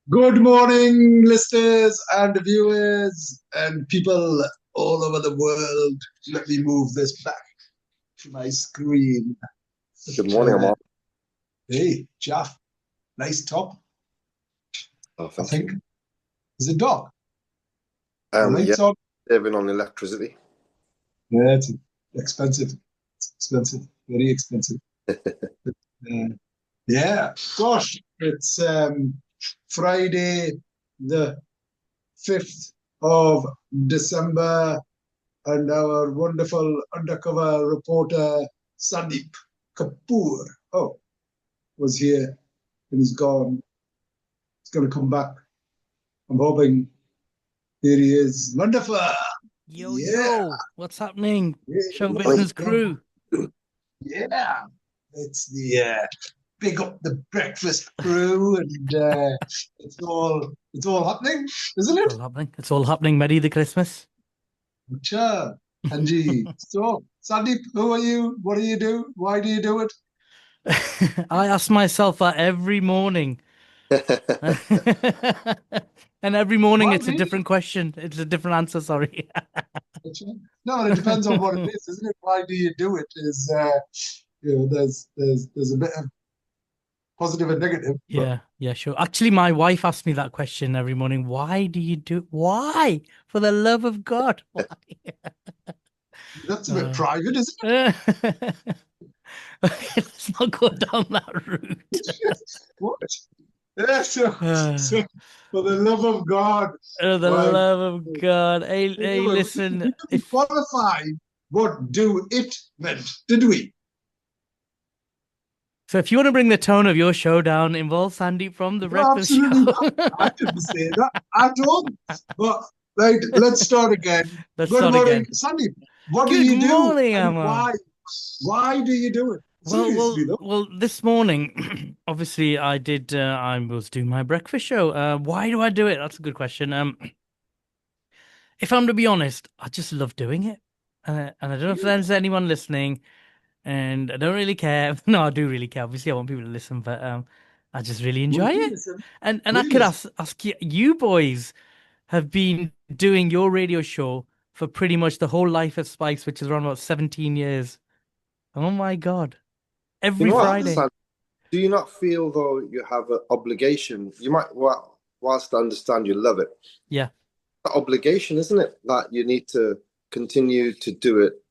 Good morning, listeners and viewers and people all over the world. Let me move this back to my screen. Good But, morning, Ammar. hey, Jaff, nice top, Oh, I thank think. you. Is it dark? The Yeah, lights on? saving on electricity. Yeah, it's expensive. It's expensive, very expensive. Uh, yeah, gosh, it's Friday, the 5th of December, and our wonderful undercover reporter Sandeep Kapoor, was here and he's gone. He's going to come back. I'm hoping. Here he is. Wonderful. Yo, Yeah. yo, what's happening? Show Morning. business crew. Yeah. It's the big up the breakfast crew, and it's all happening, isn't It's it? all happening. It's all happening. Merry the Christmas. Sure. Anji. So, Sandeep, who are you? What do you do? Why do you do it? I ask myself that every morning. And every morning Why it's a do you? different question. It's a different answer, sorry. No, it depends on what it is, isn't it? Why do you do it? There's a bit of positive and negative, but Yeah, yeah, sure. Actually, my wife asks me that question every morning. Why do you do why? For the love of God, why? that's a bit Uh, private, isn't okay, let's not go down that route. it? What? Yeah, so, Uh, so for the love of God, Oh, the why love of God. Hey, hey, we listen, didn't if qualify what do it meant, did we? so if you want to bring the tone of your show down, involve Sandy from the No, Breakfast absolutely Show. not. I didn't say that at all. But right, let's start again. Let's Good start morning, again. Sandy. What do Good you do morning, and Ammar. why? Why do you do it? Well, Seriously well, though. well, this morning, obviously I was doing my breakfast show. Why do I do it? That's a good question. If I'm to be honest, I just love doing it. And I don't know if there's anyone listening, and I don't really care. No, I do really care. Obviously, I want people to listen, but I just really We enjoy it. listen. And I We could listen. ask you, you boys have been doing your radio show for pretty much the whole life of Spice, which is around about 17 years. Oh my God. You Every know what, Friday. Sam? Do you not feel though you have an obligation? You might, well, whilst I understand you love it, Yeah. the obligation, isn't it, that you need to continue to do it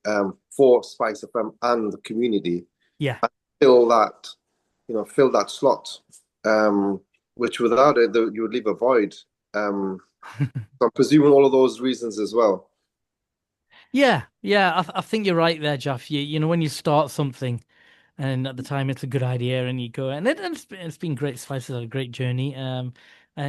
for Spice FM and the community, Yeah. fill that, fill that slot, um, which without it, you would leave a void. Um, so I'm presuming all of those reasons as well. Yeah. Yeah. I think you're right there, Jeff. You know, when you start something and at the time it's a good idea and you go and it's been great. Spice has had a great journey.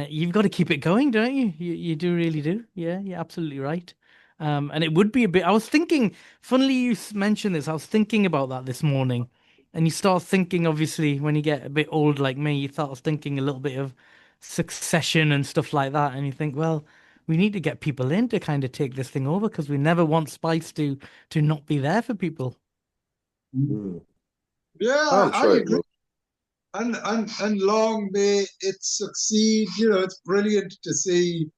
You've got to keep it going, don't you? You do really do. Yeah. You're absolutely right. And it would be a bit. I was thinking, funnily you mentioned this. I was thinking about that this morning, and you start thinking, obviously, when you get a bit old like me, you start thinking a little bit of succession and stuff like that, and you think, well, we need to get people in to kind of take this thing over because we never want Spice to not be there for people. Mm. Yeah, I'm I sure it agree. will. And long may it succeed. It's brilliant to see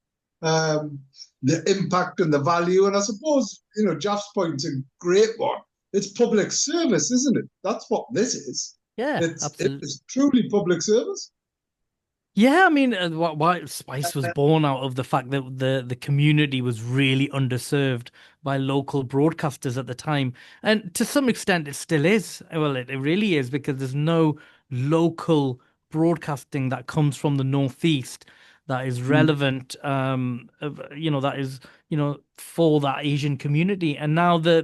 um, the impact and the value. And I suppose, Jeff's point's a great one. It's public service, isn't it? That's what this is. Yeah, It absolutely. is truly public service. Yeah, I mean, why Spice was born out of the fact that the community was really underserved by local broadcasters at the time, and to some extent, it still is. Well, it really is because there's no local broadcasting that comes from the Northeast that is Mm. relevant. That is for that Asian community, and now the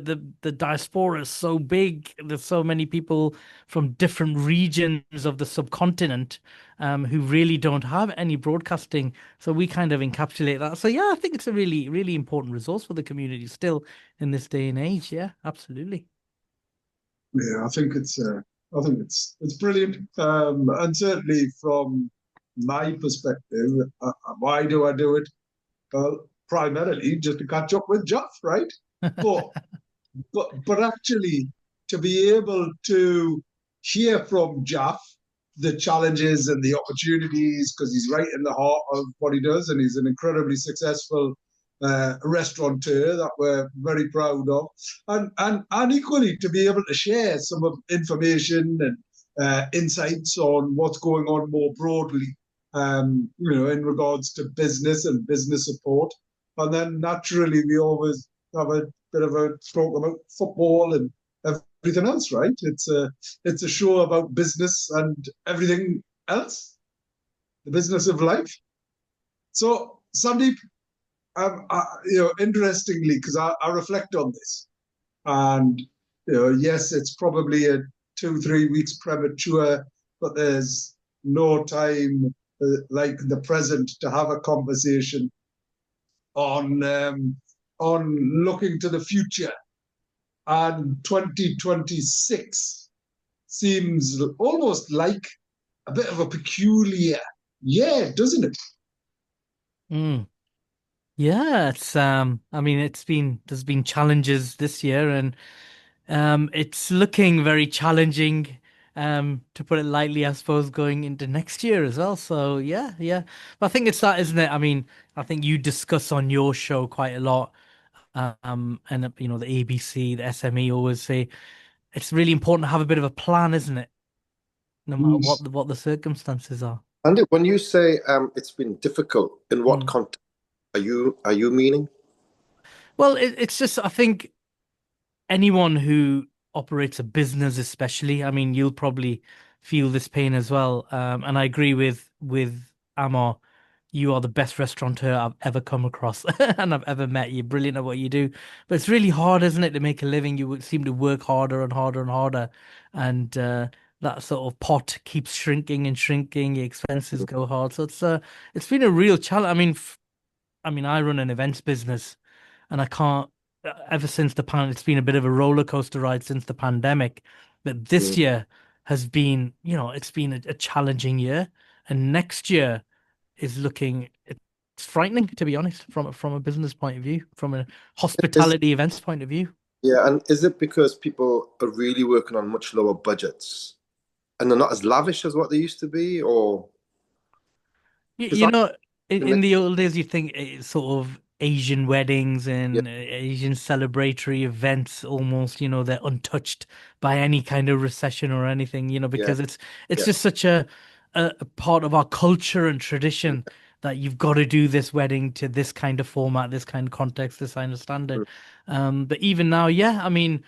diaspora is so big. There's so many people from different regions of the subcontinent who really don't have any broadcasting. So we kind of encapsulate that. So yeah, I think it's a really, really important resource for the community still in this day and age. Yeah, absolutely. Yeah, I think it's brilliant. And certainly from my perspective, why do I do it? Well, primarily just to catch up with Jeff, right? But but actually to be able to hear from Jeff the challenges and the opportunities, because he's right in the heart of what he does, and he's an incredibly successful restaurateur that we're very proud of, and equally to be able to share some of information and insights on what's going on more broadly, in regards to business and business support. And then naturally, we always have a bit of a talk about football and everything else, right? It's a show about business and everything else, the business of life. So, Sandeep, interestingly, because I reflect on this, and yes, it's probably a 2-3 weeks premature, but there's no time like the present to have a conversation on looking to the future. And 2026 seems almost like a bit of a peculiar year, doesn't it? Mm. Yeah, I mean there's been challenges this year, and it's looking very challenging, to put it lightly, I suppose, going into next year as well. So yeah, yeah. But I think it's that, isn't it? I mean, I think you discuss on your show quite a lot, and the ABC, the SME always say it's really important to have a bit of a plan, isn't it? No matter Mm. what the circumstances are. And when you say it's been difficult, in what Mm. context are you meaning? Well, it's just, I think anyone who operates a business, especially, I mean, you'll probably feel this pain as well. And I agree with Ammar. You are the best restaurateur I've ever come across and I've ever met. You're brilliant at what you do, but it's really hard, isn't it, to make a living? You would seem to work harder and harder and harder, and that sort of pot keeps shrinking and shrinking. Your expenses go hard, so it's been a real challenge. I mean, I run an events business, and I can't. Ever since the pan, it's been a bit of a roller coaster ride since the pandemic. But this Mm. year has been, it's been a challenging year, and next year is looking. It's frightening, to be honest, from a business point of view, from a Is hospitality events point of view. Yeah, and is it because people are really working on much lower budgets and they're not as lavish as what they used to be, or You, because you that know, can in make the old days, you think it's sort of Asian weddings yeah, and Asian celebratory events almost, they're untouched by any kind of recession or anything, yeah, because it's yeah, just such a part of our culture and tradition that you've got to do this wedding to this kind of format, this kind of context, this kind of mm, standard. But even now, yeah, I mean,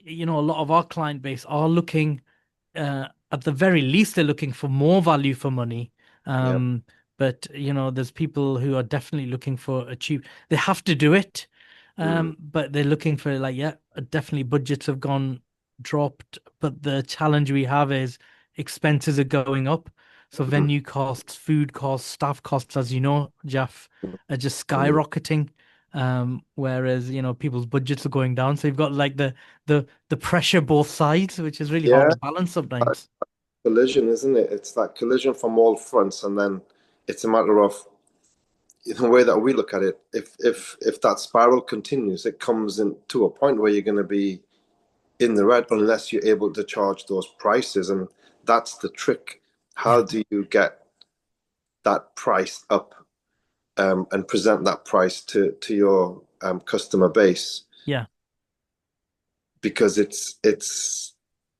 a lot of our client base are looking, at the very least, they're looking for more value for money. yeah, Um, but there's people who are definitely looking for a cheap. They have to do it, mm, but they're looking for, like, yeah, definitely budgets have gone dropped. But the challenge we have is expenses are going up. So mm, venue costs, food costs, staff costs, as you know, Jeff, are just mm. skyrocketing. Whereas people's budgets are going down. So you've got like the pressure both sides, which is really hard Yeah, to balance that sometimes. collision, isn't it? It's that collision from all fronts, and then it's a matter of the way that we look at it. If that spiral continues, it comes into a point where you're going to be in the red unless you're able to charge those prices, and that's the trick. Yeah, How do you get that price up, and present that price to your customer base? yeah. Because it's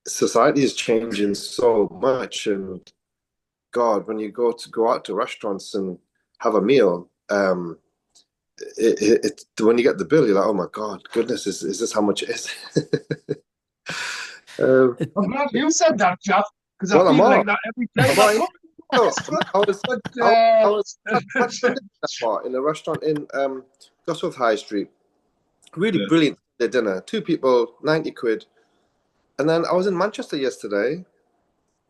society is changing so much, and God, when you go out to restaurants and have a meal, when you get the bill, you're like, oh my God, goodness, is this how much it is? um, It, I'm glad you said that, Jeff, because I well, feel Ammar, like that every time I Ammar, come to the no, restaurant. I was But had dinner Ammar, in a restaurant in Gosforth High Street. Really yeah. brilliant dinner. Two people, 90 quid. And then I was in Manchester yesterday,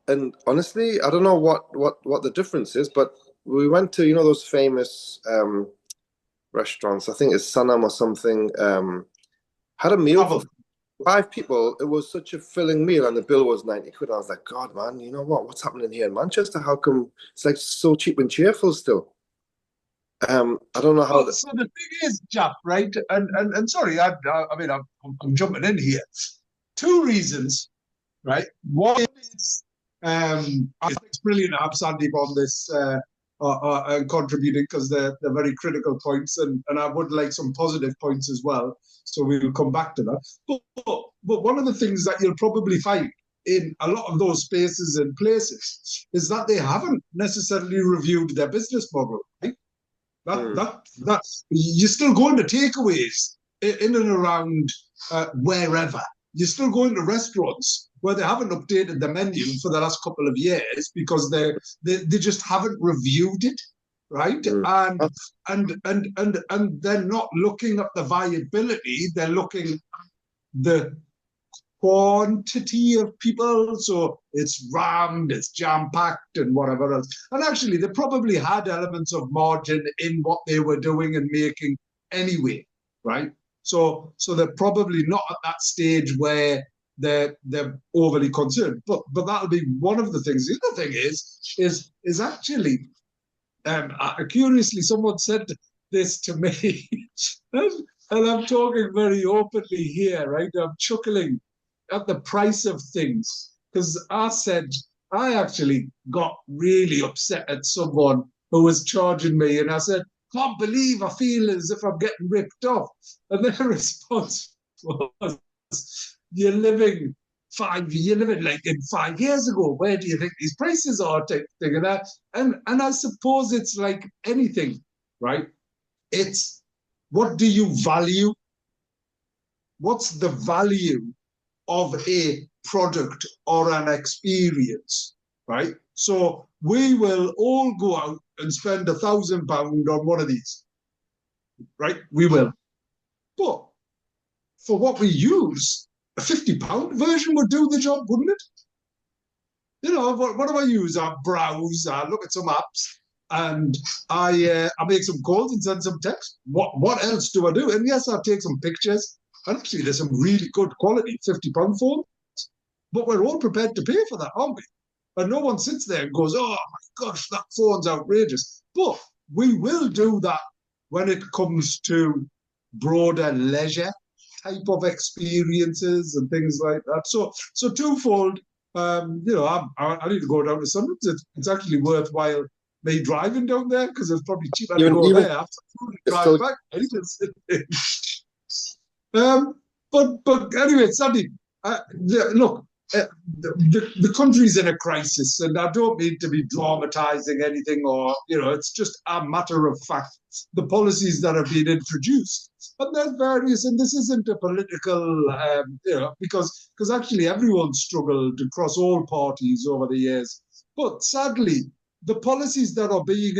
and honestly, I don't know what the difference is, but we went to those famous restaurants. I think it's Sanam or something. Had a meal for Travel. 5 people. It was such a filling meal, and the bill was 90 quid. I was like, God, man, you know what? What's happening here in Manchester? How come it's like so cheap and cheerful still? I don't know how. So the thing is, Jeff, right? And sorry, I mean, I'm jumping in here. Two reasons, right? One is I think it's brilliant to have Sandeep on this contributing because they're very critical points, and I would like some positive points as well. So we'll come back to that. But one of the things that you'll probably find in a lot of those spaces and places is that they haven't necessarily reviewed their business model. Right? That you're still going to takeaways in and around wherever. You're still going to restaurants where they haven't updated the menu for the last couple of years because they just haven't reviewed it, right? And they're not looking at the viability. They're looking at the quantity of people, so it's rammed, it's jam-packed and whatever else. And actually, they probably had elements of margin in what they were doing and making anyway, right? So they're probably not at that stage where they're overly concerned. But that'll be one of the things. The other thing is actually, curiously, someone said this to me, and I'm talking very openly here, right? I'm chuckling at the price of things because I actually got really upset at someone who was charging me, and I said, "Can't believe I feel as if I'm getting ripped off." And their response was, "You're living like in 5 years ago. Where do you think these prices are?" Type thing. And I suppose it's like anything, right? It's what do you value? What's the value of a product or an experience, right? So we will all go out and spend £1,000 on one of these, right? We will. But for what we use, a £50 version would do the job, wouldn't it? You know, what do I use? I browse, I look at some apps, and I make some calls and send some text. What else do I do? And yes, I take some pictures. And actually, there's some really good quality £50 phones. But we're all prepared to pay for that, aren't we? And no one sits there and goes, "Oh my gosh, that phone's outrageous." But we will do that when it comes to broader leisure type of experiences and things like that. So twofold. You know, I need to go down to Sunderland. It's actually worthwhile me driving down there because it's probably cheaper to go there after food and drive back. But anyway, Sandy, look, the country's in a crisis, and I don't mean to be dramatizing anything, or it's just a matter of fact. The policies that have been introduced, and there's various, and this isn't a political, because actually everyone struggled across all parties over the years. But sadly, the policies that are being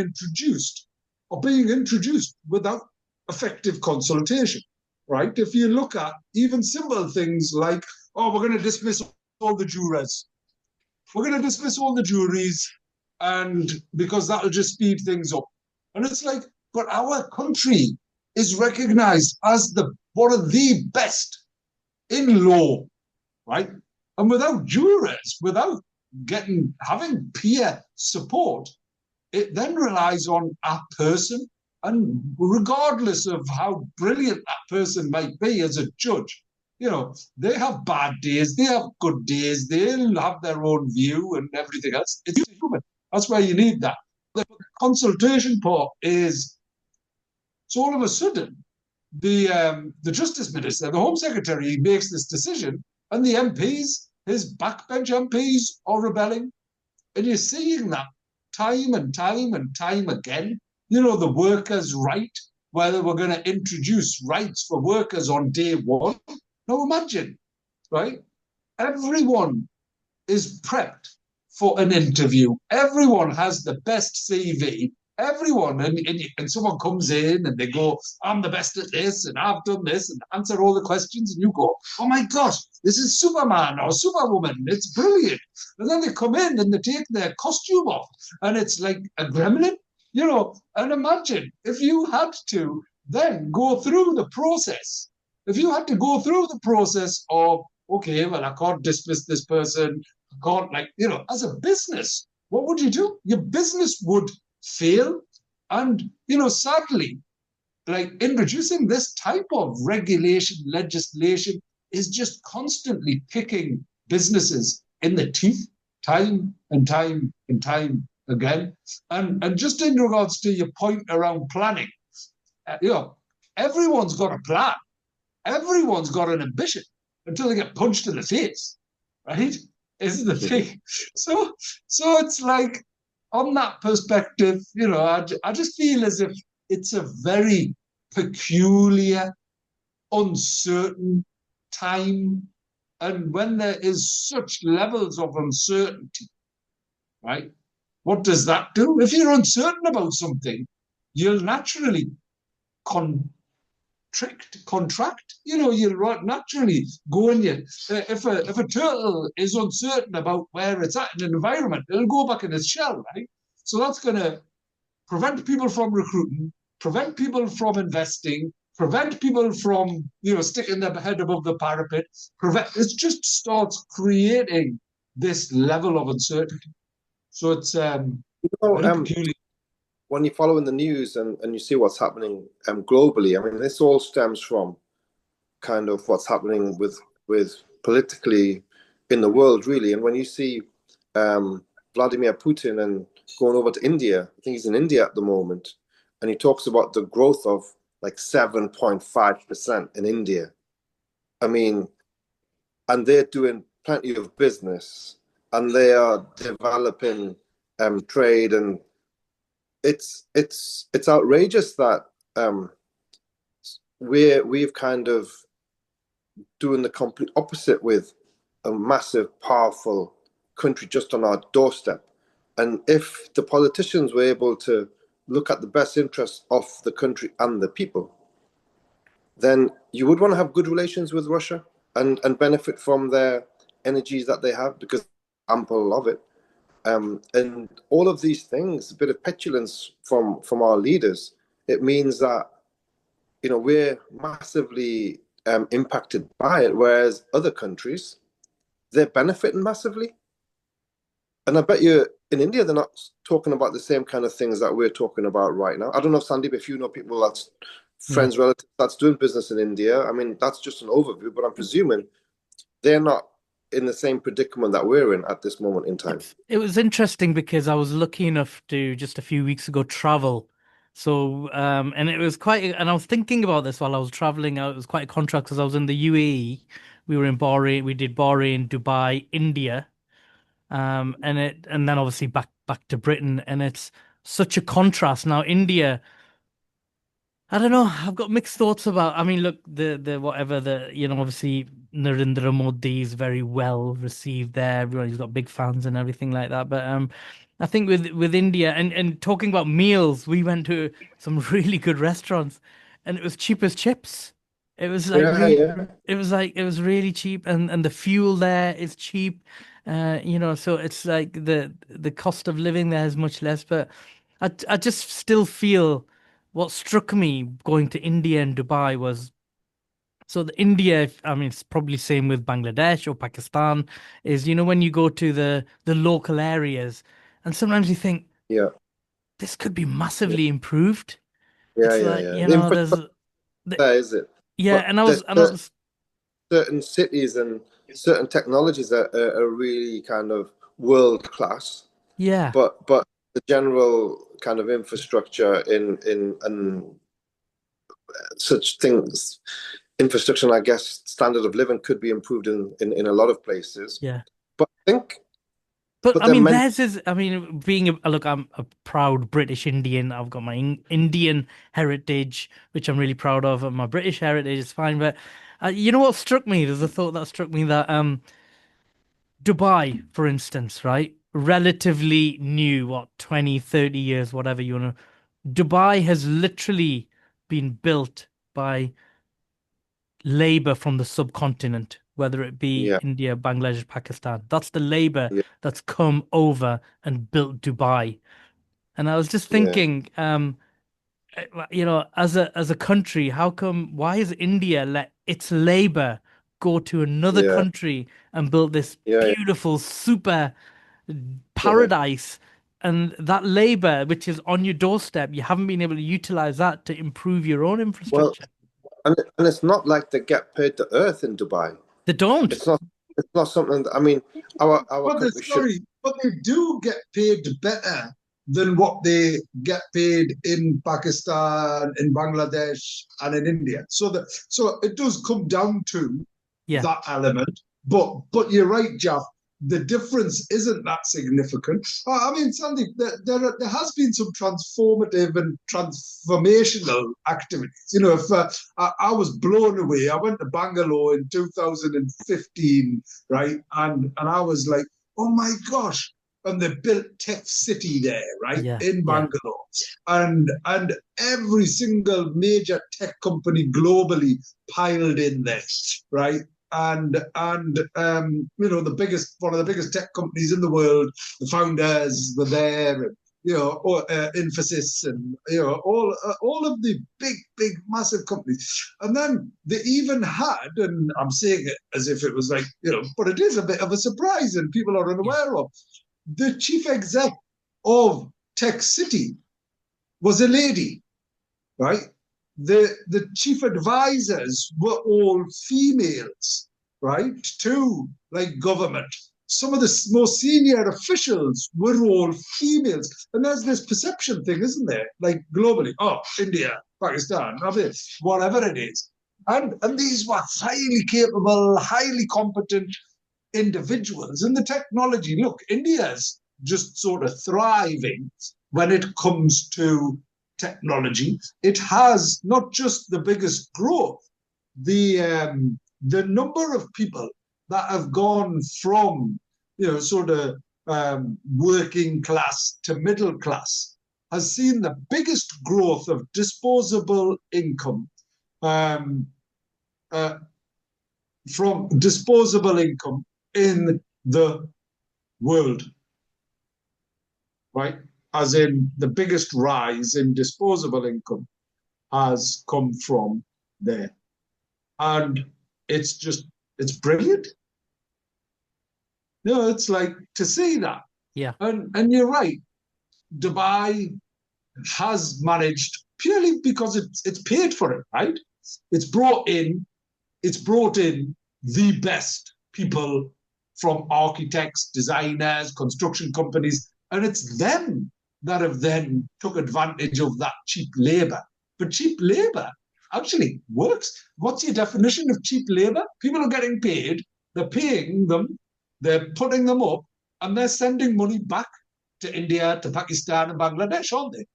introduced without effective consultation. Right? If you look at even simple things like, "Oh, we're going to dismiss all the jurors. We're going to dismiss all the juries, and because that'll just speed things up." And it's like, but our country is recognized as one of the best in law, right? And without jurors, without having peer support, it then relies on a person. And regardless of how brilliant that person might be as a judge, they have bad days, they have good days, they'll have their own view and everything else. It's human. That's why you need that. The consultation part is, so all of a sudden, the Justice Minister, the Home Secretary, makes this decision, and the MPs, his backbench MPs, are rebelling. And you're seeing that time and time and time again. The workers' right, whether we're going to introduce rights for workers on day one. Now imagine, right? Everyone is prepped for an interview. Everyone has the best CV. Everyone, and someone comes in and they go, "I'm the best at this, and I've done this," and answer all the questions, and you go, "Oh my gosh, this is Superman or Superwoman. It's brilliant." And then they come in and they take their costume off, and it's like a gremlin. And imagine if you had to then go through the process. If you had to go through the process of, okay, well, I can't dismiss this person. I can't, as a business, what would you do? Your business would fail. And, sadly, introducing this type of legislation is just constantly kicking businesses in the teeth time and time and time again. And just in regards to your point around planning, you know, everyone's got a plan. Everyone's got an ambition until they get punched in the face, right? Isn't the thing? So, so it's like on that perspective, you know, I just feel as if it's a very peculiar, uncertain time. And when there is such levels of uncertainty, right? What does that do? If you're uncertain about something, you'll naturally con contract. You know, you'll naturally go in you. If a turtle is uncertain about where it's at in an environment, it'll go back in its shell, right? So that's going to prevent people from recruiting, prevent people from investing, prevent people from sticking their head above the parapet. It just starts creating this level of uncertainty. So it's very peculiar. When you follow in the news and you see what's happening globally, I mean, this all stems from kind of what's happening with politically in the world, really. And when you see Vladimir Putin and going over to India, I think he's in India at the moment, and he talks about the growth of like 7.5% in India. I mean, and they're doing plenty of business, and they are developing trade, and it's outrageous that we've kind of doing the complete opposite with a massive, powerful country just on our doorstep. And if the politicians were able to look at the best interests of the country and the people, then you would want to have good relations with Russia and benefit from their energies that they have, because ample of it. And all of these things, a bit of petulance from our leaders, it means that we're massively impacted by it, whereas other countries, they're benefiting massively. And I bet you in India, they're not talking about the same kind of things that we're talking about right now. I don't know, Sandeep, if you know people that's friends, relatives that's doing business in India. I mean, that's just an overview, but I'm presuming they're not in the same predicament that we're in at this moment in time. It was interesting because I was lucky enough to just a few weeks ago travel. So, and it was and I was thinking about this while I was traveling. It was quite a contrast because I was in the UAE. We were in Bahrain, we did Bahrain, Dubai, India, and then obviously back to Britain. And it's such a contrast. Now, India, I don't know. I've got mixed thoughts about. I mean, look, the whatever obviously Narendra Modi is very well received there. Everybody's got big fans and everything like that. But I think with India and talking about meals, we went to some really good restaurants, and it was cheap as chips. It was like it was really cheap, and the fuel there is cheap. So it's like the cost of living there is much less. But I just still feel. What struck me going to India and Dubai was India, I mean, it's probably same with Bangladesh or Pakistan, is when you go to the local areas, and sometimes you think, this could be massively improved. It's like, Is it? Yeah, but and I was certain cities and certain technologies are really kind of world class. Yeah. But the general kind of infrastructure in such things, infrastructure, and I guess standard of living could be improved in a lot of places. Yeah. But I think. But I mean, theirs is. I mean, look, I'm a proud British Indian. I've got my Indian heritage, which I'm really proud of, and my British heritage is fine. But you know what struck me? There's a thought that struck me that Dubai, for instance, right? Relatively new, what, 20, 30 years, whatever you want to. Dubai has literally been built by labor from the subcontinent, whether it be India, Bangladesh, Pakistan. That's the labor that's come over and built Dubai. And I was just thinking, as a country, why is India let its labor go to another country and build this beautiful, super paradise? And that labor, which is on your doorstep, you haven't been able to utilize that to improve your own infrastructure. Well, and it's not like they get paid to earth in Dubai. They don't. It's not something that, I mean, our but country should. but they do get paid better than what they get paid in Pakistan, in Bangladesh, and in India. So it does come down to Yeah. that element. But you're right, Jeff. The difference isn't that significant. I mean, Sandy, there has been some transformative and transformational activities. You know, if I was blown away, I went to Bangalore in 2015, right, and I was like, oh my gosh, and they built Tech City there, right, Yeah. in Yeah. Bangalore, and every single major tech company globally piled in there, right? And you know, one of the biggest tech companies in the world, the founders were there, and you know, Infosys, and you know, all of the big massive companies. And then they even had, and I'm saying it as if it was like, you know, but it is a bit of a surprise and people are unaware of, the chief exec of Tech City was a lady, right? The chief advisors were all females, right? To like government. Some of the most senior officials were all females. And there's this perception thing, isn't there? Like globally, oh, India, Pakistan, whatever it is. And these were highly capable, highly competent individuals. And the technology, look, India's just sort of thriving when it comes to technology. It has not just the biggest growth, the number of people that have gone from, you know, sort of working class to middle class has seen the biggest growth of disposable income, from disposable income in the world, right? As in the biggest rise in disposable income has come from there. And it's brilliant. No, it's like to see that. Yeah. And you're right. Dubai has managed purely because it's paid for it, right? It's brought in the best people from architects, designers, construction companies, and it's them that have then took advantage of that cheap labor. But cheap labor actually works. What's your definition of cheap labor? People are getting paid, they're paying them, they're putting them up, and they're sending money back to India, to Pakistan, and Bangladesh, aren't they?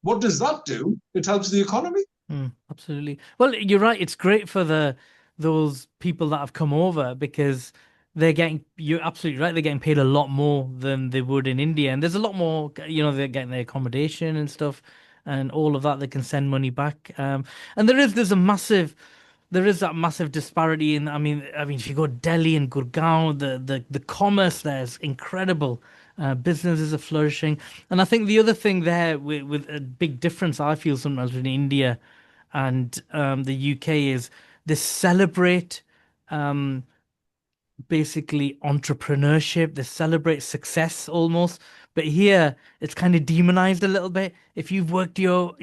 What does that do? It helps the economy. Absolutely. Well, you're right. It's great for those people that have come over because you're absolutely right. They're getting paid a lot more than they would in India. And there's a lot more, you know, they're getting their accommodation and stuff and all of that. They can send money back. And there is that massive disparity in, if you go Delhi and Gurgaon, the commerce there is incredible. Businesses are flourishing. And I think the other thing there with a big difference I feel sometimes between India and the UK is they celebrate basically entrepreneurship. They celebrate success almost. But here it's kind of demonized a little bit. If you've worked you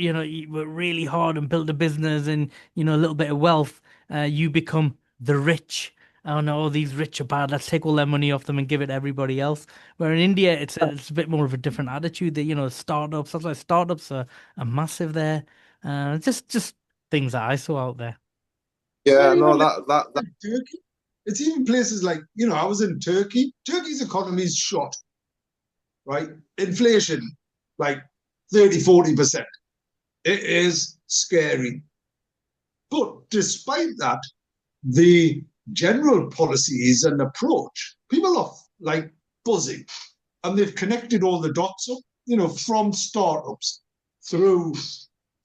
work really hard and built a business and, you know, a little bit of wealth, you become the rich. Oh no, these rich are bad. Let's take all their money off them and give it to everybody else. Where in India, it's a bit more of a different attitude. That, you know, startups. That's why startups are massive there. Just things that I saw out there. Yeah, Well, no, even like that Turkey. It's even places like, you know, I was in Turkey. Turkey's economy is shot, right? Inflation, like 30, 40%. It is scary. But despite that, the general policies and approach, people are like buzzing. And they've connected all the dots up, you know, from startups through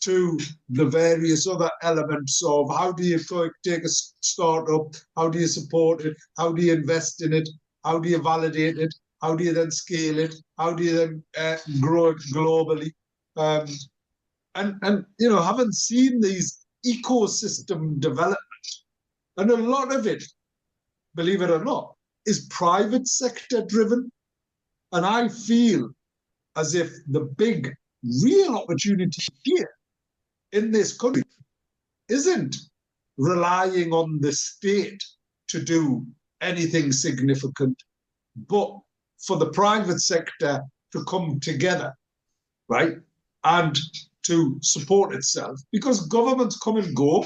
to the various other elements of how do you take a startup, how do you support it, how do you invest in it, how do you validate it, how do you then scale it, how do you then grow it globally, and you know, haven't seen these ecosystem development, and a lot of it, believe it or not, is private sector driven, and I feel as if the big real opportunity here in this country isn't relying on the state to do anything significant, but for the private sector to come together, right, and to support itself, because governments come and go,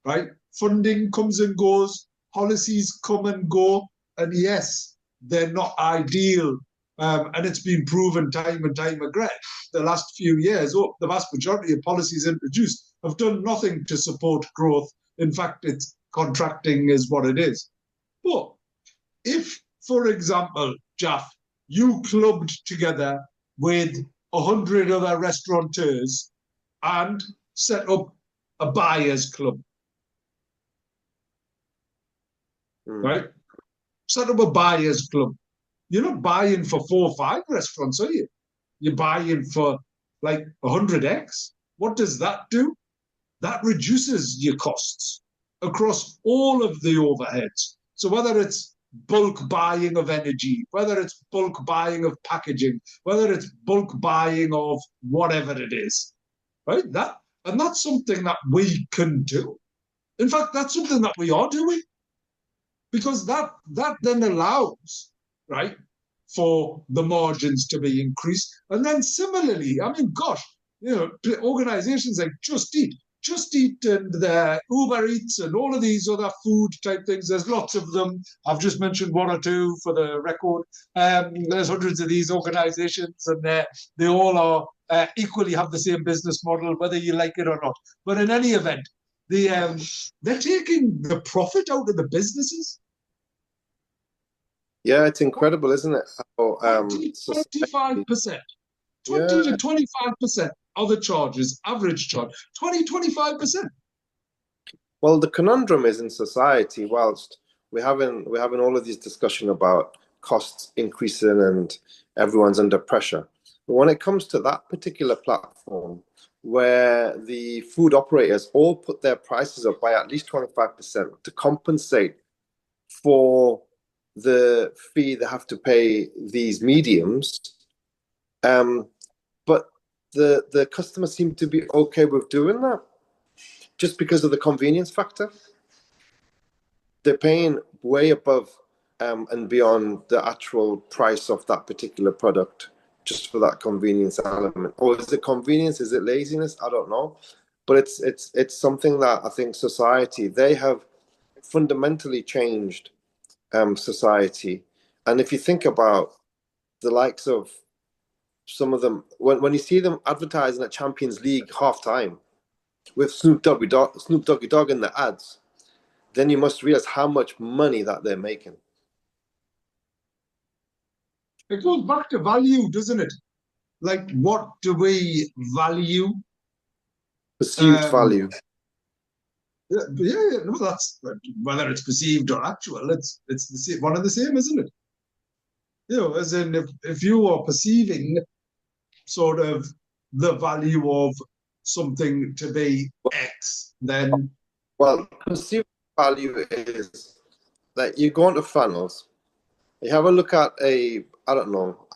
right? Funding comes and goes, policies come and go, and yes, they're not ideal. And it's been proven time and time again. The last few years, the vast majority of policies introduced have done nothing to support growth. In fact, it's contracting is what it is. But if, for example, Jalf, you clubbed together with 100 other restaurateurs and set up a buyers club, right? Set up a buyers club. You're not buying for 4 or 5 restaurants, are you? You're buying for like 100x. What does that do? That reduces your costs across all of the overheads. So whether it's bulk buying of energy, whether it's bulk buying of packaging, whether it's bulk buying of whatever it is, right? And that's something that we can do. In fact, that's something that we are doing, because that then allows, right, for the margins to be increased. And then similarly, I mean, gosh, organizations like Just Eat and the Uber Eats and all of these other food type things. There's lots of them. I've just mentioned 1 or 2 for the record. There's hundreds of these organizations, and they all are equally have the same business model, whether you like it or not. But in any event, they're taking the profit out of the businesses. Yeah, it's incredible, isn't it? How 25%. 20 to 25% other charges, average charge, 25%. Well, the conundrum is in society, whilst we're having all of these discussion about costs increasing and everyone's under pressure. But when it comes to that particular platform, where the food operators all put their prices up by at least 25% to compensate for the fee they have to pay these mediums, but the customers seem to be okay with doing that just because of the convenience factor. They're paying way above and beyond the actual price of that particular product just for that convenience element. Or is it convenience? Is it laziness? I don't know. But it's something that I think society, they have fundamentally changed society. And if you think about the likes of some of them, when you see them advertising at Champions League halftime with Snoop Doggy Dogg in the ads, then you must realize how much money that they're making. It goes back to value, doesn't it? Like, what do we value? Perceived value. Yeah, no, that's whether it's perceived or actual. It's the same, one and the same, isn't it? As in, if you are perceiving sort of the value of something to be X, then perceived value is that you go into funnels, you have a look at I don't know,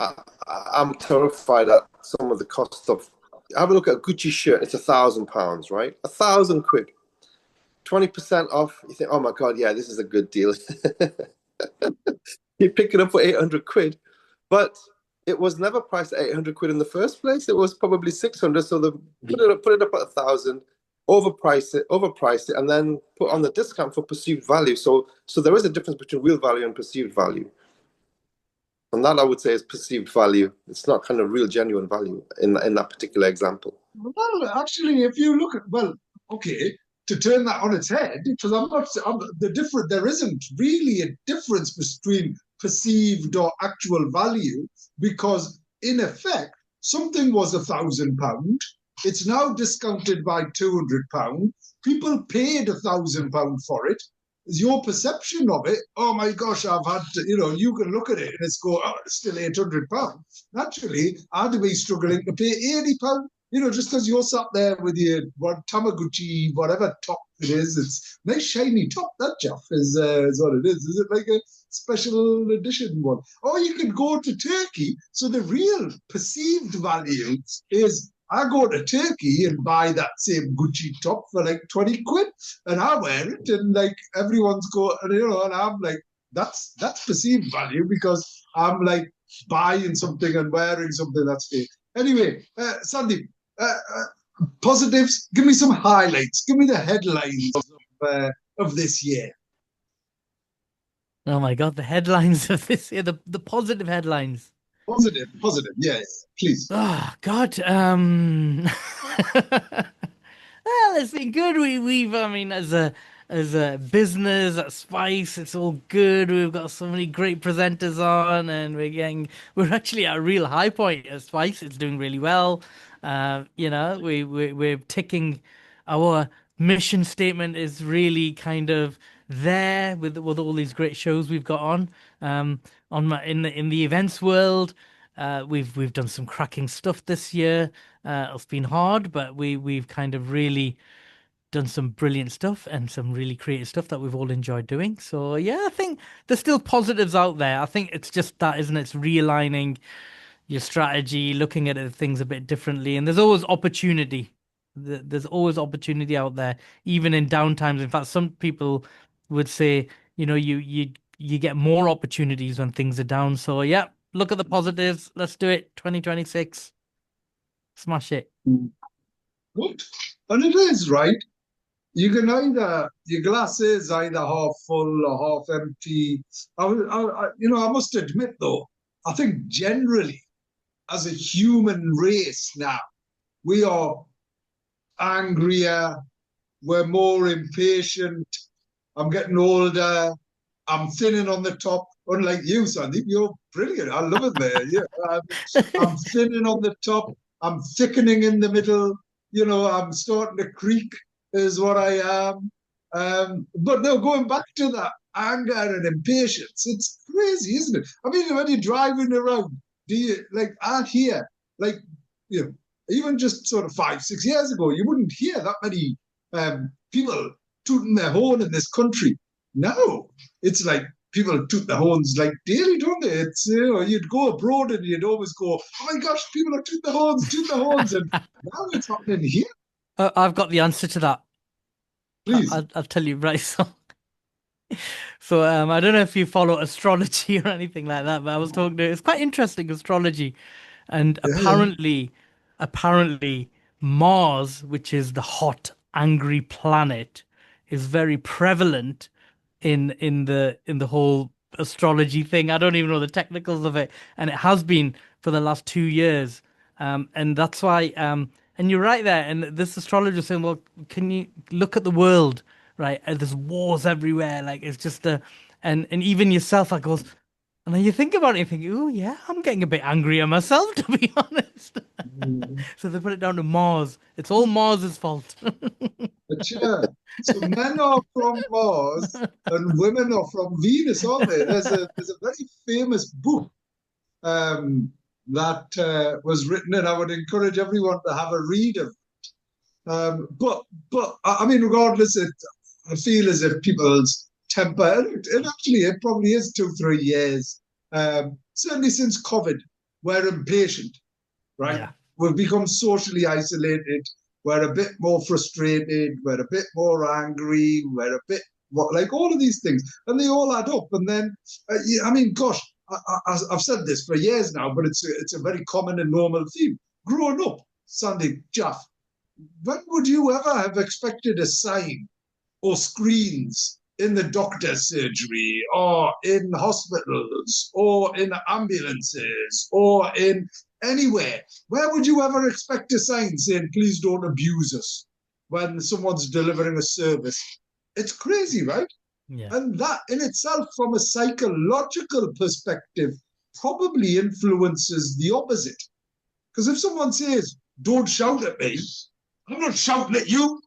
I'm terrified at some of the cost of. Have a look at a Gucci shirt. It's £1,000, right? £1,000, 20% off. You think, oh my god, yeah, this is a good deal. You pick it up for £800, but it was never priced at £800 in the first place. It was probably 600. So they put it up at 1,000, overprice it, and then put on the discount for perceived value. So there is a difference between real value and perceived value. And that, I would say, is perceived value. It's not kind of real, genuine value in that particular example. Well, actually, if you look at, to turn that on its head, because there isn't really a difference between perceived or actual value, because in effect, something was £1,000. It's now discounted by £200. People paid £1,000 for it. Your perception of it, oh my gosh, I've had to, you can look at it and it's still £800. Naturally, I'd be struggling to pay £80, just because you're sat there with your Tamaguchi, whatever top it is. It's nice shiny top, that Jalf is what it is. Is it like a special edition one? Or you could go to Turkey. So the real perceived value is, I go to Turkey and buy that same Gucci top for like £20, and I wear it, and like everyone's and I'm like, that's perceived value because I'm like buying something and wearing something that's fake. Anyway, Sandeep, positives. Give me some highlights. Give me the headlines of this year. Oh my God, the headlines of this year, the positive headlines. Positive, positive. Yeah, yeah, please. Oh God, well, it's been good. I mean, as a business at Spice, it's all good. We've got so many great presenters on, and we're actually at a real high point at Spice. It's doing really well. We're ticking our mission statement is really kind of there with all these great shows we've got in the events world. We've done some cracking stuff this year. It's been hard, but we've kind of really done some brilliant stuff and some really creative stuff that we've all enjoyed doing. So yeah, I think there's still positives out there. I think it's just that, isn't it? It's realigning your strategy, looking at things a bit differently, and there's always opportunity. There's always opportunity out there, even in downtimes. In fact, some people would say, you get more opportunities when things are down. So yeah, look at the positives. Let's do it. 2026, smash it. Good. And it is, right? You can either, your glass is either half full or half empty. I must admit though, I think generally as a human race now, we are angrier, we're more impatient. I'm getting older. I'm thinning on the top. Unlike you, Sandeep, you're brilliant. I love it there. Yeah, I'm thinning on the top. I'm thickening in the middle. I'm starting to creak, is what I am. But no, going back to that anger and impatience, it's crazy, isn't it? I mean, when you're driving around, do you like? I hear like you know, even just sort of 5, 6 years ago, you wouldn't hear that many people tooting their horn in this country. Now it's like people toot their horns like daily, don't they? It's you'd go abroad and you'd always go, oh my gosh, people are tooting the horns, and now it's happening here. I've got the answer to that. Please, I'll tell you right. So I don't know if you follow astrology or anything like that, but I was talking to it's quite interesting astrology, and yeah, yeah. apparently Mars, which is the hot, angry planet, is very prevalent in the whole astrology thing. I don't even know the technicals of it, and it has been for the last 2 years. And that's why. And you're right there. And this astrologer saying, "Well, can you look at the world, right? There's wars everywhere. Like it's just a, and even yourself, like goes." And then you think about it, and you think, "Oh yeah, I'm getting a bit angry at myself, to be honest." Mm. So they put it down to Mars. It's all Mars's fault. But yeah, so men are from Mars and women are from Venus, aren't they? There's a very famous book that was written, and I would encourage everyone to have a read of. But I mean, regardless, I feel as if people's temper, and actually it probably is 2, 3 years. Certainly since COVID, we're impatient, right? Yeah. We've become socially isolated. We're a bit more frustrated. We're a bit more angry. We're a bit like all of these things, and they all add up. And then, yeah, I mean, gosh, I've said this for years now, but it's a very common and normal theme. Growing up, Sandy, Jaff, when would you ever have expected a sign or screens in the doctor's surgery or in hospitals or in ambulances or in anywhere? Where would you ever expect a sign saying, please don't abuse us when someone's delivering a service? It's crazy, right? Yeah. And that in itself, from a psychological perspective, probably influences the opposite. Because if someone says, don't shout at me, I'm not shouting at you.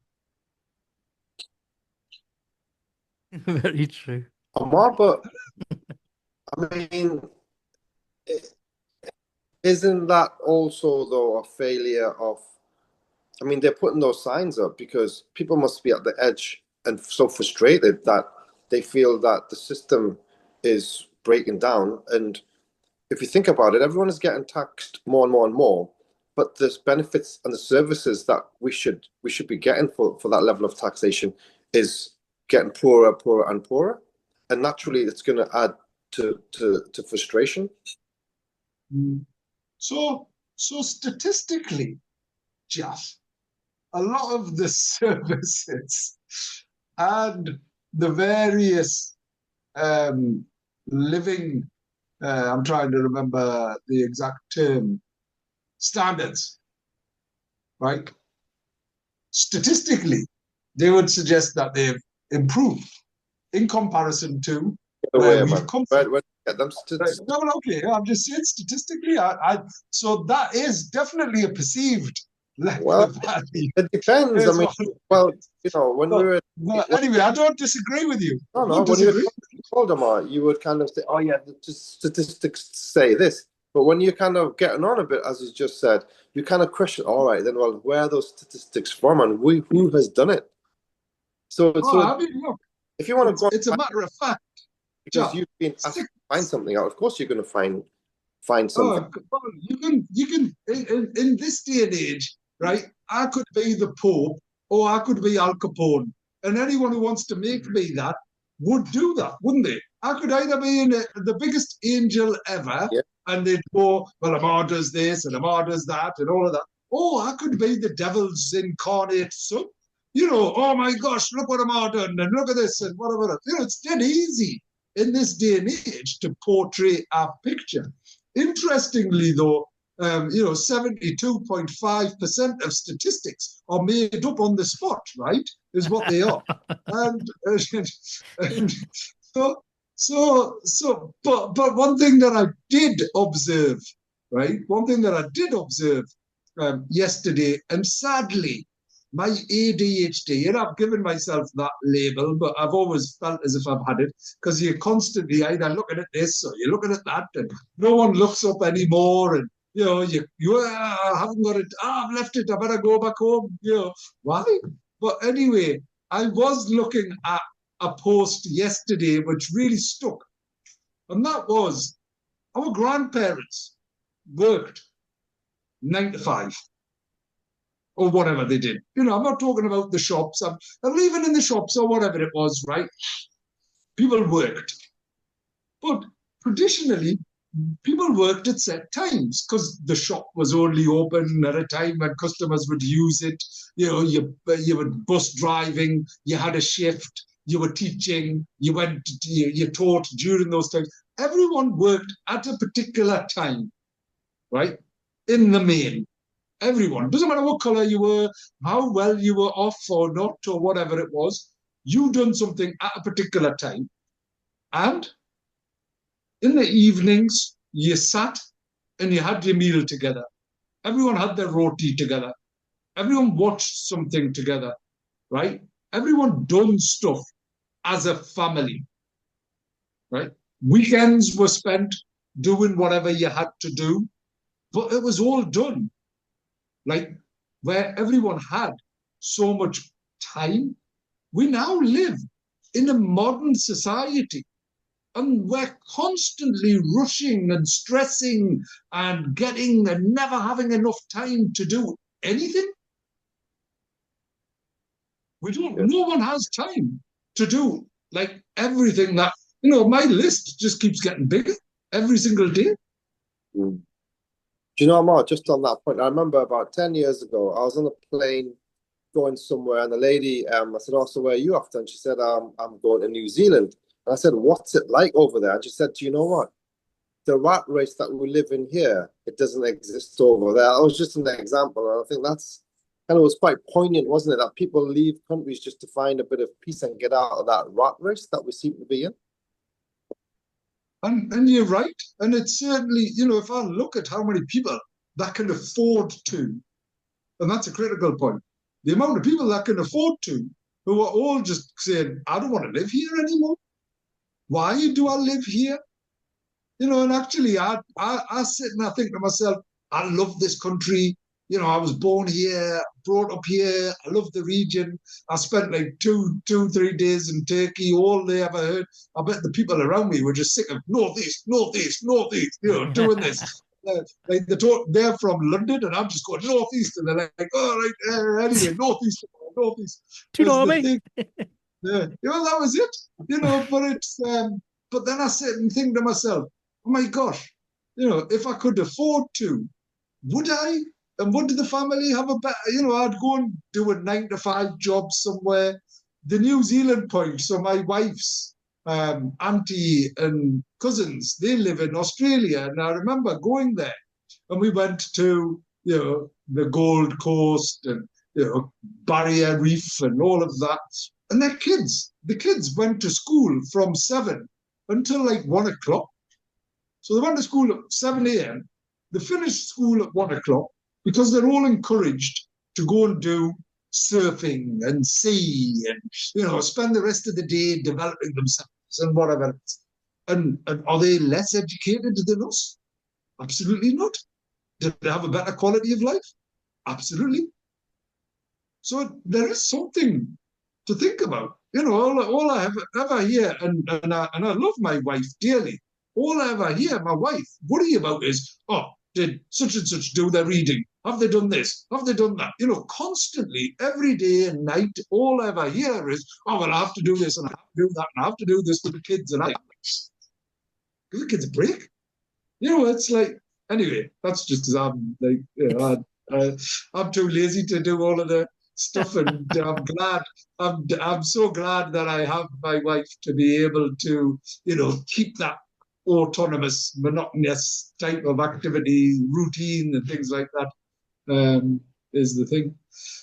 Very true. Ammar, but I mean, isn't that also though a failure of? I mean, they're putting those signs up because people must be at the edge and so frustrated that they feel that the system is breaking down. And if you think about it, everyone is getting taxed more and more and more. But the benefits and the services that we should be getting for that level of taxation is getting poorer, poorer, and poorer. and naturally it's going to add to frustration. So statistically, Jeff, a lot of the services and the various living, I'm trying to remember the exact term, standards, right? Statistically, they would suggest that they've improved in comparison to where we've come from. No, okay, I'm just saying statistically, so that is definitely a perceived level of value. It depends. I mean, well, when we were... Anyway, I don't disagree with you. No, when you were older, you would kind of say, oh yeah, the statistics say this. But when you're kind of getting on a bit, as you just said, you kind of question, all right, then, well, where are those statistics from and who has done it? So, I mean, look, if you want to go... It's a matter of fact. Because you've been asked to find something out. Of course you're going to find something. You can in this day and age, right? I could be the Pope or I could be Al Capone. And anyone who wants to make me that would do that, wouldn't they? I could either be the biggest angel ever, and they'd go, well, Ammar does this and Ammar does that and all of that. Or I could be the devil's incarnate son. Oh my gosh, look what Ammar done and look at this and whatever. It's dead easy in this day and age to portray a picture. Interestingly, though, 72.5% of statistics are made up on the spot, right? Is what they are. and but one thing that I did observe, right? One thing that I did observe yesterday, and sadly, my ADHD, and I've given myself that label, but I've always felt as if I've had it, because you're constantly either looking at this or you're looking at that, and no one looks up anymore, and you haven't got it. I've left it. I better go back home. Why? But anyway, I was looking at a post yesterday which really stuck, and that was our grandparents worked 9 to 5. Or whatever they did. I'm not talking about the shops. I'm even in the shops or whatever it was, right? People worked. But traditionally, people worked at set times because the shop was only open at a time when customers would use it. You were bus driving, you had a shift, you were teaching, you taught during those times. Everyone worked at a particular time, right? In the main. Everyone. Doesn't matter what color you were, how well you were off or not, or whatever it was. You done something at a particular time. And in the evenings, you sat and you had your meal together. Everyone had their roti together. Everyone watched something together, right? Everyone done stuff as a family, right? Weekends were spent doing whatever you had to do, but it was all done. Like where everyone had so much time, we now live in a modern society and we're constantly rushing and stressing and getting and never having enough time to do anything. No one has time to do like everything that, my list just keeps getting bigger every single day. Do you know, Ammar, just on that point, I remember about 10 years ago, I was on a plane going somewhere, and the lady, I said, oh, so where are you off to? And she said, I'm going to New Zealand. And I said, what's it like over there? And she said, do you know what? The rat race that we live in here, it doesn't exist over there. That was just an example. And I think that's kind of was quite poignant, wasn't it? That people leave countries just to find a bit of peace and get out of that rat race that we seem to be in. And you're right. And it's certainly, if I look at how many people that can afford to, and that's a critical point, the amount of people that can afford to, who are all just saying, I don't want to live here anymore. Why do I live here? And actually, I sit and I think to myself, I love this country. I was born here, brought up here. I love the region. I spent like 3 days in Turkey, all they ever heard. I bet the people around me were just sick of northeast, northeast, northeast, doing this. Like they're from London, and I'm just going northeast, and they're like, all right, anyway, northeast, northeast. Do you know what I mean? Yeah, that was it. But then I sit and think to myself, oh my gosh, if I could afford to, would I? And would the family have a better, I'd go and do a 9 to 5 job somewhere. The New Zealand point, so my wife's auntie and cousins, they live in Australia. And I remember going there and we went to, the Gold Coast and, Barrier Reef and all of that. And the kids went to school from 7 until like 1 o'clock. So they went to school at 7 a.m. They finished school at 1 o'clock because they're all encouraged to go and do surfing and sea and, spend the rest of the day developing themselves and whatever. And are they less educated than us? Absolutely not. Did they have a better quality of life? Absolutely. So there is something to think about. All I ever hear, and I love my wife dearly. All I ever hear my wife worry about is, oh, did such and such do their reading? Have they done this? Have they done that? Constantly, every day and night, all I ever hear is, oh, well, I have to do this and I have to do that and I have to do this with the kids. And I give the kids a break. It's like, anyway, that's just because I'm like, It's I'm too lazy to do all of the stuff, and I'm so glad that I have my wife to be able to, keep that autonomous, monotonous type of activity, routine, and things like that. Is the thing.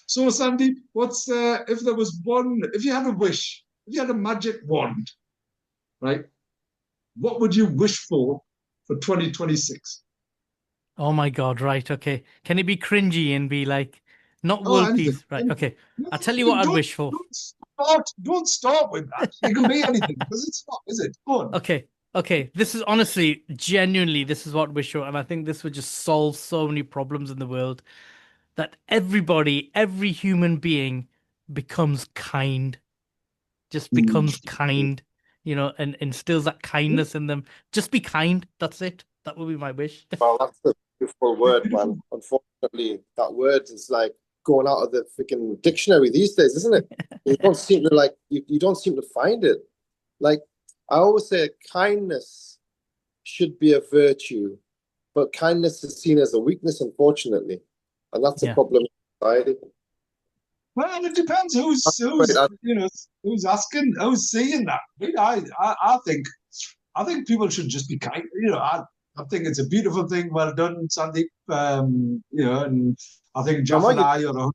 So, Sandy, if you had a wish, if you had a magic wand, right? What would you wish for 2026? oh my God, right, okay. Can it be cringy and be like not Oh, world anything. peace? Right, Anything. okay. No, I'll tell you what don't, I'd don't, wish for. don't start with that. It can be anything because it's not, is it? Go on. Okay, okay. This is honestly, genuinely, this is what wish for, and I think this would just solve so many problems in the world. That everybody, every human being becomes kind, just becomes kind, and instills that kindness in them. Just be kind. That's it. That would be my wish. Well, that's a beautiful word, man. Beautiful. Unfortunately, that word is like going out of the freaking dictionary these days, isn't it? You don't seem to you don't seem to find it. Like I always say, kindness should be a virtue, but kindness is seen as a weakness, unfortunately, and that's a Yeah. problem in society. Well, it depends who's Wait, who's you know who's asking, who's saying that. I think people should just be kind. I think it's a beautiful thing. Well done, Sandeep. And I think am Jeff I? and I are 100%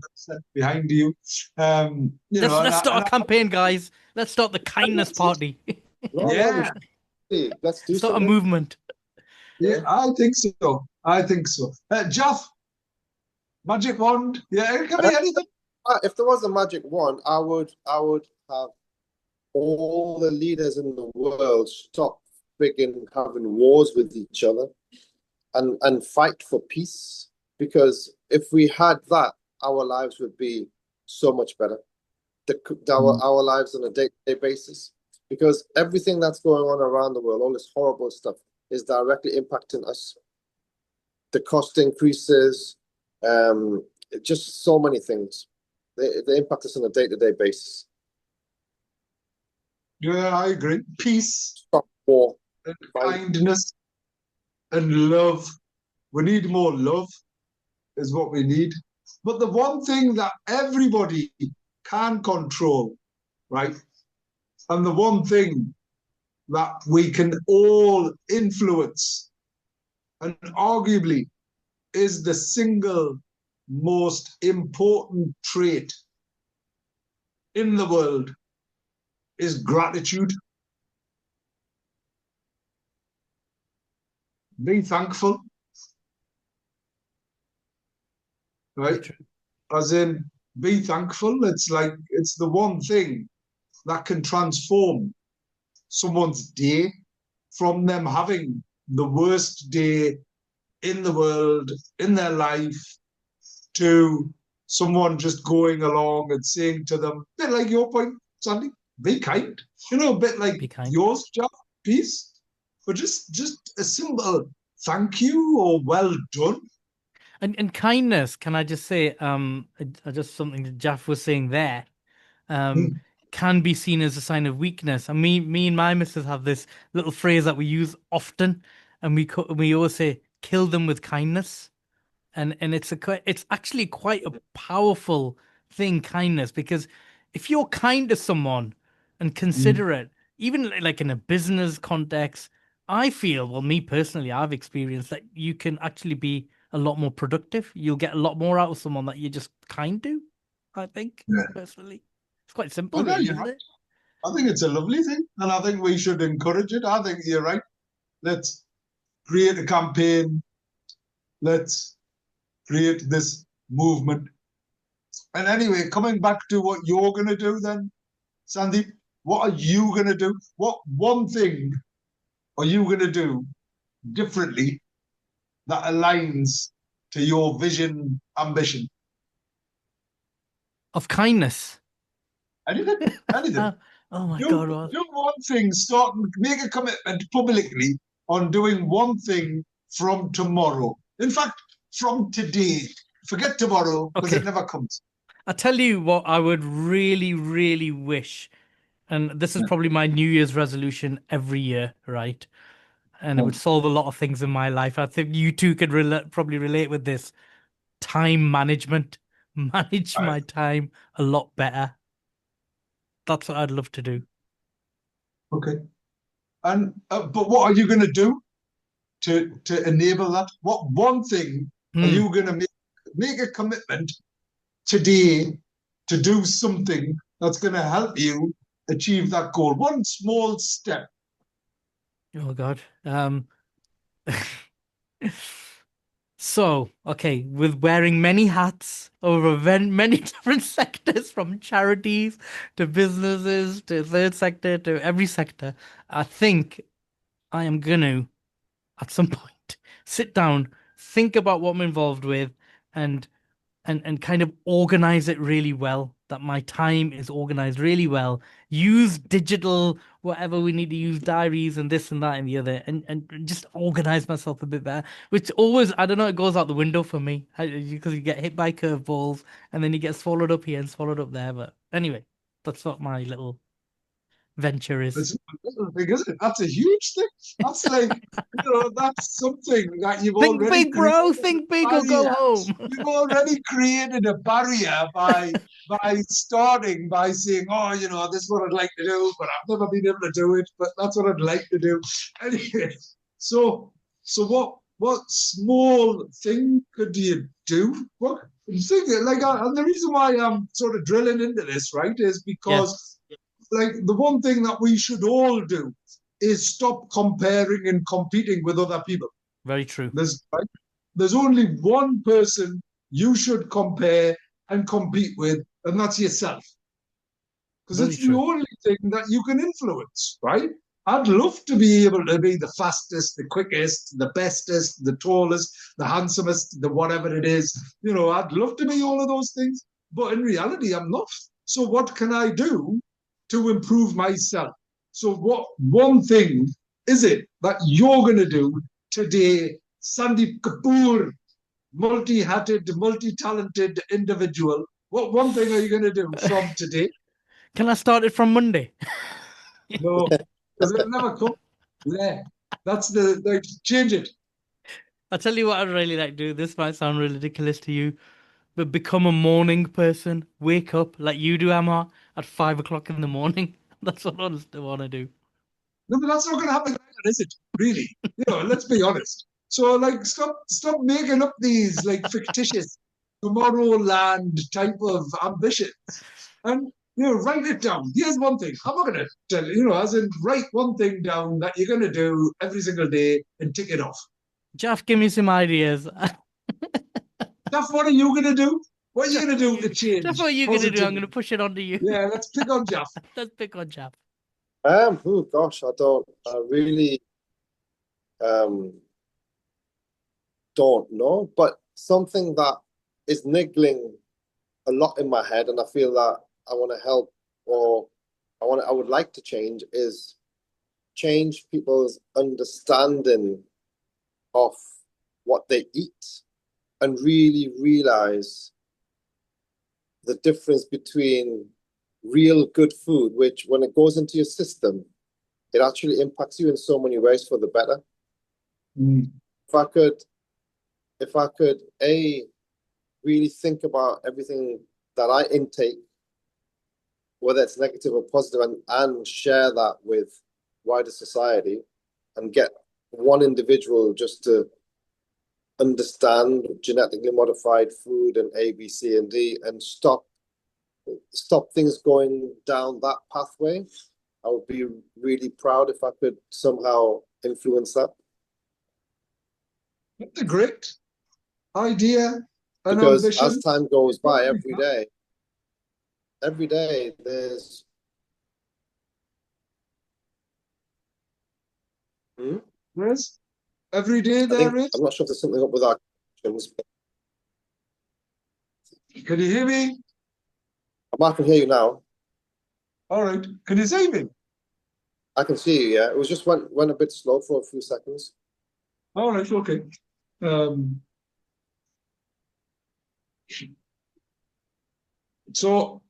behind you. Let's And let's I, start and a I, campaign, guys. Let's start the kindness that's it. party. No, no, Yeah, let's do Start a something. movement. yeah, Yeah. I think so. I think so. Jeff, magic wand. Yeah, it can be anything. If there was a magic wand, I would have all the leaders in the world stop freaking having wars with each other and fight for peace. Because if we had that, our lives would be so much better. Our lives on a day-to-day basis. Because everything that's going on around the world, all this horrible stuff, is directly impacting us. The cost increases, um, just so many things. They impact us on a day-to-day basis. Yeah, I agree. Peace Stop war, and fight. kindness and love. We need more love, is what we need. But the one thing that everybody can control, right? And the one thing that we can all influence, and arguably is the single most important trait in the world, is gratitude. Be thankful, Very right? true. As in, be thankful. It's the one thing that can transform someone's day from them having the worst day in the world, in their life, to someone just going along and saying to them, a bit like your point, Sandy, be kind. A bit like Be kind. yours, Jeff, peace. But just a simple thank you or well done. And kindness, can I just say, just something that Jeff was saying there. Um, Mm. can be seen as a sign of weakness. And me and my missus have this little phrase that we use often, and we always say, "Kill them with kindness." And it's actually quite a powerful thing, kindness, because if you're kind to someone and Mm. considerate, even like in a business context, I feel, well, me personally, I've experienced that you can actually be a lot more productive. You'll get a lot more out of someone that you're just kind to, I think, Yeah. personally. It's quite simple, Well, no, really, you're isn't right. it? I think it's a lovely thing, and I think we should encourage it. I think you're right. Let's create a campaign. Let's create this movement. And anyway, coming back to what you're going to do then, Sandeep, what are you going to do? What one thing are you going to do differently that aligns to your vision, ambition? Of kindness. Anything? Anything? Oh, oh my Do, God, well, do one thing, start, make a commitment publicly on doing one thing from tomorrow. In fact, from today. Forget tomorrow because it okay. never comes. I tell you what I would really, really wish, and this is Yeah. probably my New Year's resolution every year, right? And it would solve a lot of things in my life. I think you two could probably relate with this. Time management, manage Right. my time a lot better. That's what I'd love to do. Okay. And but what are you going to do to enable that? What one thing are Hmm. you going to make a commitment today to do something that's going to help you achieve that goal? One small step. Oh God. So, okay, with wearing many hats over many different sectors, from charities to businesses to third sector to every sector, I think I am gonna, at some point, sit down, think about what I'm involved with, and and kind of organize it really well, that my time is organized really well. Use digital, whatever we need to use, diaries and this and that and the other, and just organize myself a bit better, which always, I don't know, it goes out the window for me because you get hit by curveballs and then you get swallowed up here and swallowed up there. But anyway, that's what my little venture is. It's not a little thing, is it? That's a huge thing. That's like, that's something that you've Think already big, created bro, a think big or go barrier. home. You've already created a barrier by starting by saying, oh, this is what I'd like to do, but I've never been able to do it, but that's what I'd like to do. Anyway, so what small thing could you do? What think like, and the reason why I'm sort of drilling into this, right, is Yeah, because like the one thing that we should all do is stop comparing and competing with other people. very true. Right? There's only one person you should compare and compete with, and that's yourself. Because Very it's the true. only thing that you can influence, right? I'd love to be able to be the fastest, the quickest, the bestest, the tallest, the handsomest, the whatever it is. I'd love to be all of those things, but in reality, I'm not. So, what can I do to improve myself? So, what one thing is it that you're going to do today, Sandeep Kapoor, multi hatted, multi talented individual? What one thing are you going to do from today? Can I start it from Monday? No, because it'll never come. Yeah, that's like change it. I'll tell you what I'd really like to do. This might sound ridiculous to you, but become a morning person. Wake up like you do, Ammar, at 5 o'clock in the morning. That's what I want to do. No, but that's not going to happen, is it? Really? Let's be honest. So, like, stop making up these like fictitious Tomorrowland type of ambitions, and write it down. Here's one thing. I'm not going to tell as in write one thing down that you're going to do every single day and tick it off. Jeff, give me some ideas. Jeff, what are you going to do? What are you Jeff, going to what do you, to Jeff, change what are you gonna do? I'm gonna positively? push it onto you. Yeah, let's pick on Jeff. Let's pick on Jeff. Oh gosh, I really um don't know, but something that is niggling a lot in my head, and I feel that I want to help, or I would like to change people's understanding of what they eat, and really realize the difference between real good food, which when it goes into your system, it actually impacts you in so many ways for the better. Mm. If I could really think about everything that I intake, whether it's negative or positive, and share that with wider society, and get one individual just to understand genetically modified food and A, B, C, and D, and stop things going down that pathway, I would be really proud if I could somehow influence that. That's a great idea and Because ambition. as time goes by, every day there's Yes. Every day there is. I'm not sure if there's something up with our connections, but Can you hear me? I can hear you now. All right. Can you see me? I can see you, yeah. It was just went a bit slow for a few seconds. All right, okay. So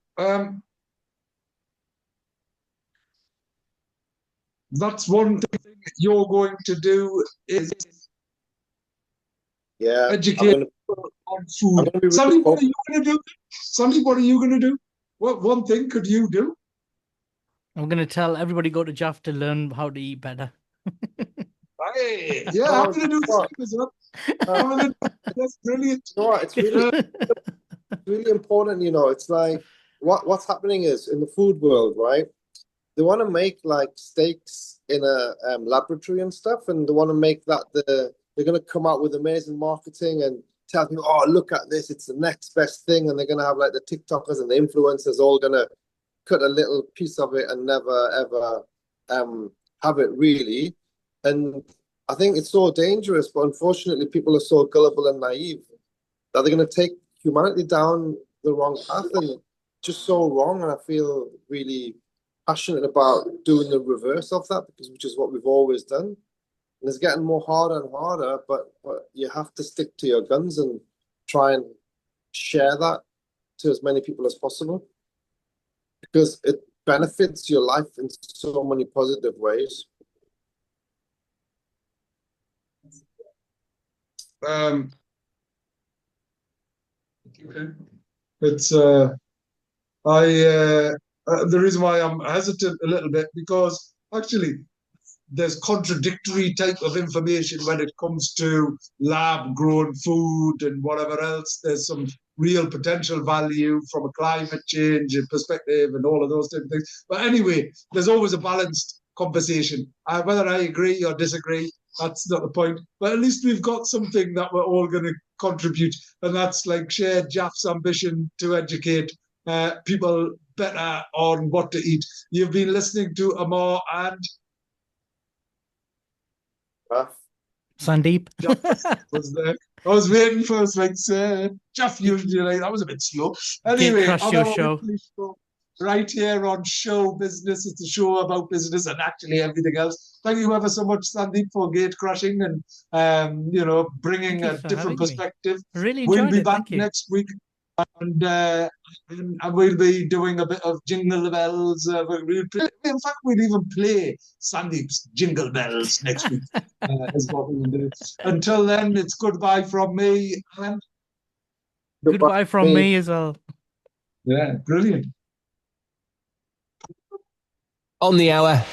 that's one thing you're going to do is educate people on food. Sandy, what are you going to do? Sandy, what are you going to do? What one thing could you do? I'm going to tell everybody go to Jalf to learn how to eat better. Hey, yeah, I'm going to do the same as well. That's brilliant. You know what? It's really important. You know, it's like what's happening is in the food world, right? They want to make like steaks in a laboratory and stuff, and they want to make that they're going to come out with amazing marketing and tell people, oh, look at this, it's the next best thing, and they're going to have like the TikTokers and the influencers all going to cut a little piece of it and never ever have it really. And I think it's so dangerous, but unfortunately, people are so gullible and naive that they're going to take humanity down the wrong path, and just so wrong. And I feel really passionate about doing the reverse of that, which is what we've always done. And it's getting more harder and harder, but you have to stick to your guns and try and share that to as many people as possible, because it benefits your life in so many positive ways. Okay. It's the reason why I'm hesitant a little bit, because actually there's contradictory type of information when it comes to lab grown food and whatever else. There's some real potential value from a climate change perspective and all of those type of things. But anyway, there's always a balanced conversation. Whether I agree or disagree, that's not the point. But at least we've got something that we're all going to contribute, and that's like shared Jalf's ambition to educate people better on what to eat. You've been listening to Ammar and Sandeep was there. I was waiting for us, like, Jalf usually like that was a bit slow. Anyway, crush your show right here on Show Business. It's a show about business and actually everything else. Thank you ever so much, Sandeep, for gate crashing and bringing a different perspective. Really we'll enjoyed be it. back Thank you. next week. And we'll be doing a bit of Jingle Bells. In fact, we'll even play Sandeep's Jingle Bells next week. Is what we'll do. Until then, it's goodbye from me. And goodbye from me as well. Yeah, brilliant. On the hour.